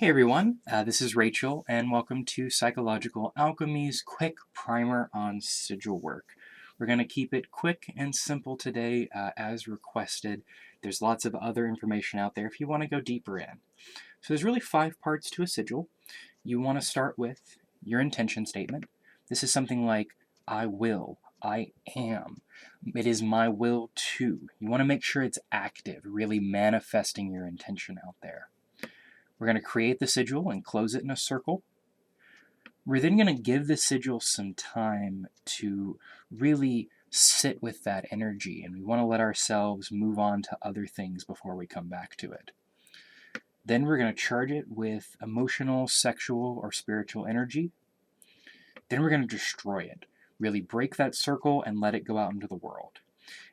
Hey everyone, this is Rachel, and welcome to Psychological Alchemy's quick primer on sigil work. We're going to keep it quick and simple today, as requested. There's lots of other information out there if you want to go deeper in. So there's really 5 parts to a sigil. You want to start with your intention statement. This is something like, I will, I am, it is my will to. You want to make sure it's active, really manifesting your intention out there. We're going to create the sigil and close it in a circle. We're then going to give the sigil some time to really sit with that energy, and we want to let ourselves move on to other things before we come back to it. Then we're going to charge it with emotional, sexual, or spiritual energy. Then we're going to destroy it, really break that circle and let it go out into the world.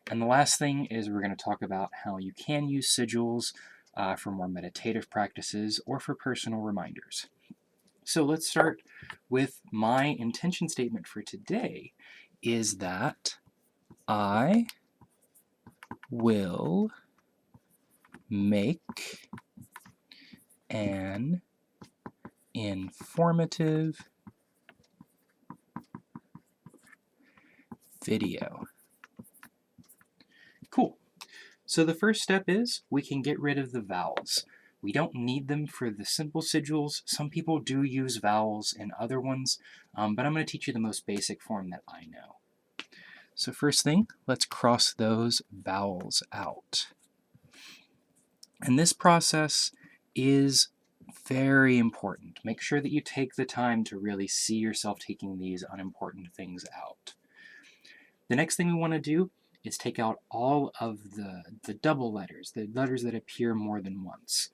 And the last thing is we're going to talk about how you can use sigils for more meditative practices or for personal reminders. So let's start with my intention statement for today is that I will make an informative video. Cool. So the first step is we can get rid of the vowels. We don't need them for the simple sigils. Some people do use vowels in other ones, but I'm going to teach you the most basic form that I know. So first thing, let's cross those vowels out. And this process is very important. Make sure that you take the time to really see yourself taking these unimportant things out. The next thing we want to do is take out all of the double letters, the letters that appear more than once.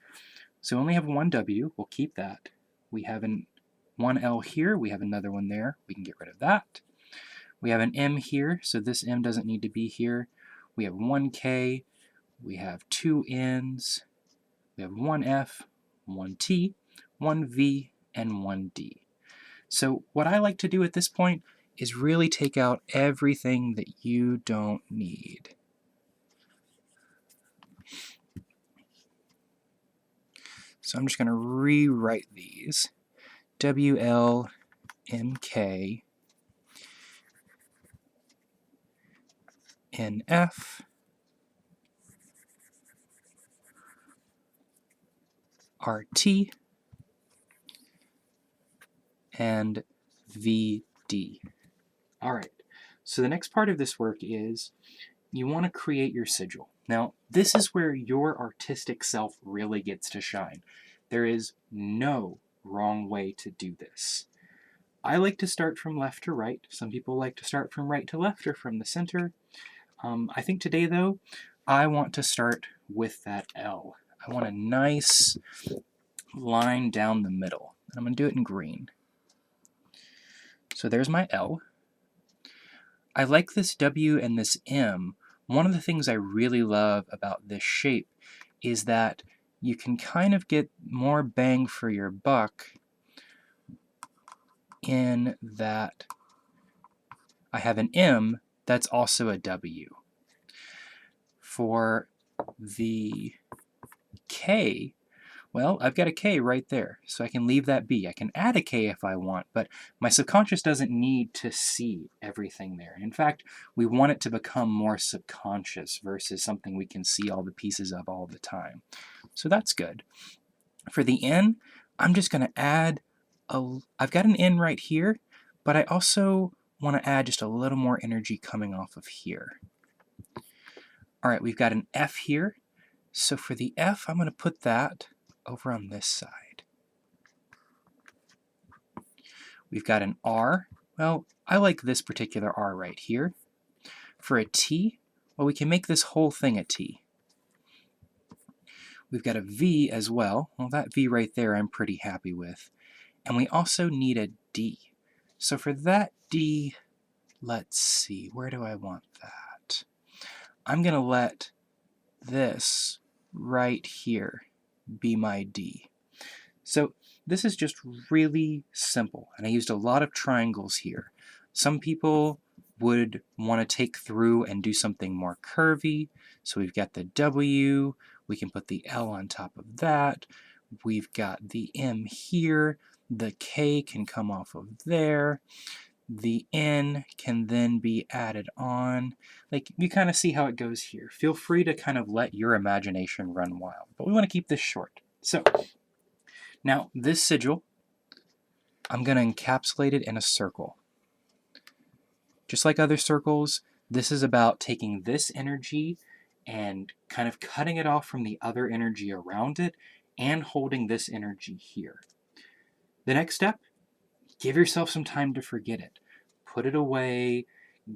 So we only have one W, we'll keep that. We have one L here, we have another one there, we can get rid of that. We have an M here, so this M doesn't need to be here. We have one K, we have two N's, we have one F, one T, one V, and one D. So what I like to do at this point is really take out everything that you don't need. So I'm just going to rewrite these. W-L-M-K N-F R-T and V-D. All right, so the next part of this work is you want to create your sigil. Now, this is where your artistic self really gets to shine. There is no wrong way to do this. I like to start from left to right. Some people like to start from right to left or from the center. I think today, though, I want to start with that L. I want a nice line down the middle. I'm going to do it in green. So there's my L. I like this W and this M. One of the things I really love about this shape is that you can kind of get more bang for your buck in that I have an M that's also a W. For the K, well, I've got a K right there, so I can leave that be. I can add a K if I want, but my subconscious doesn't need to see everything there. In fact, we want it to become more subconscious versus something we can see all the pieces of all the time. So that's good. For the N, I'm just going to add I've got an N right here, but I also want to add just a little more energy coming off of here. All right, we've got an F here. So for the F, I'm going to put that over on this side. We've got an R. Well, I like this particular R right here. For a T, well, we can make this whole thing a T. We've got a V as well. Well, that V right there I'm pretty happy with. And we also need a D. So for that D, let's see, where do I want that? I'm going to let this right here be my D. So this is just really simple, and I used a lot of triangles here. Some people would want to take through and do something more curvy. So we've got the W, we can put the L on top of that. We've got the M here. The K can come off of there. The N can then be added on. Like, you kind of see how it goes here. Feel free to kind of let your imagination run wild, but we want to keep this short. So, now this sigil, I'm going to encapsulate it in a circle. Just like other circles, this is about taking this energy and kind of cutting it off from the other energy around it and holding this energy here. The next step, give yourself some time to forget it. Put it away,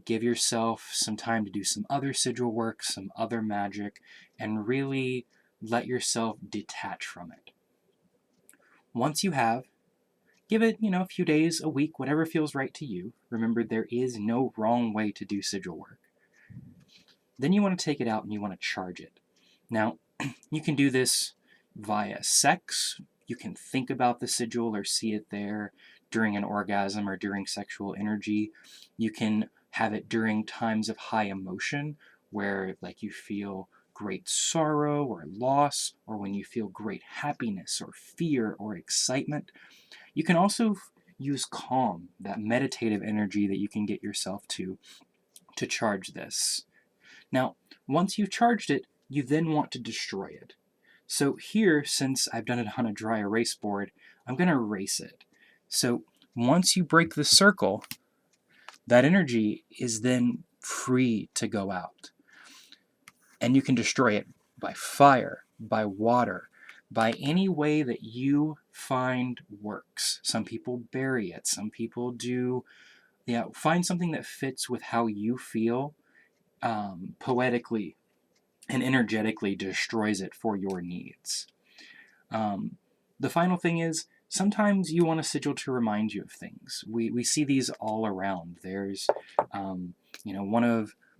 give yourself some time to do some other sigil work, some other magic, and really let yourself detach from it. Once you have, give it, a few days, a week, whatever feels right to you. Remember, there is no wrong way to do sigil work. Then you want to take it out and you want to charge it. Now, you can do this via sex. You can think about the sigil or see it there during an orgasm or during sexual energy. You can have it during times of high emotion where like you feel great sorrow or loss, or when you feel great happiness or fear or excitement. You can also use calm, that meditative energy that you can get yourself to charge this. Now, once you've charged it, you then want to destroy it. So here, since I've done it on a dry erase board, I'm going to erase it. So once you break the circle, that energy is then free to go out. And you can destroy it by fire, by water, by any way that you find works. Some people bury it. Some people do, find something that fits with how you feel poetically and energetically destroys it for your needs. The final thing is, sometimes you want a sigil to remind you of things. We see these all around. There's,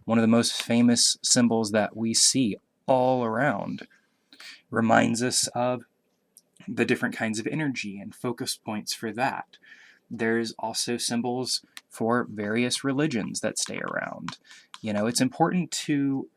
one of the most famous symbols that we see all around reminds us of the different kinds of energy and focus points for that. There's also symbols for various religions that stay around. It's important to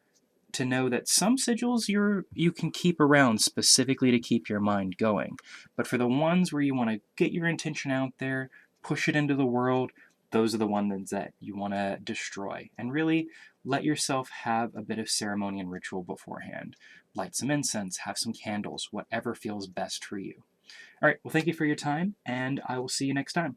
know that some sigils you can keep around specifically to keep your mind going. But for the ones where you want to get your intention out there, push it into the world, those are the ones that you want to destroy. And really let yourself have a bit of ceremony and ritual beforehand. Light some incense, have some candles, whatever feels best for you. All right, well, thank you for your time, and I will see you next time.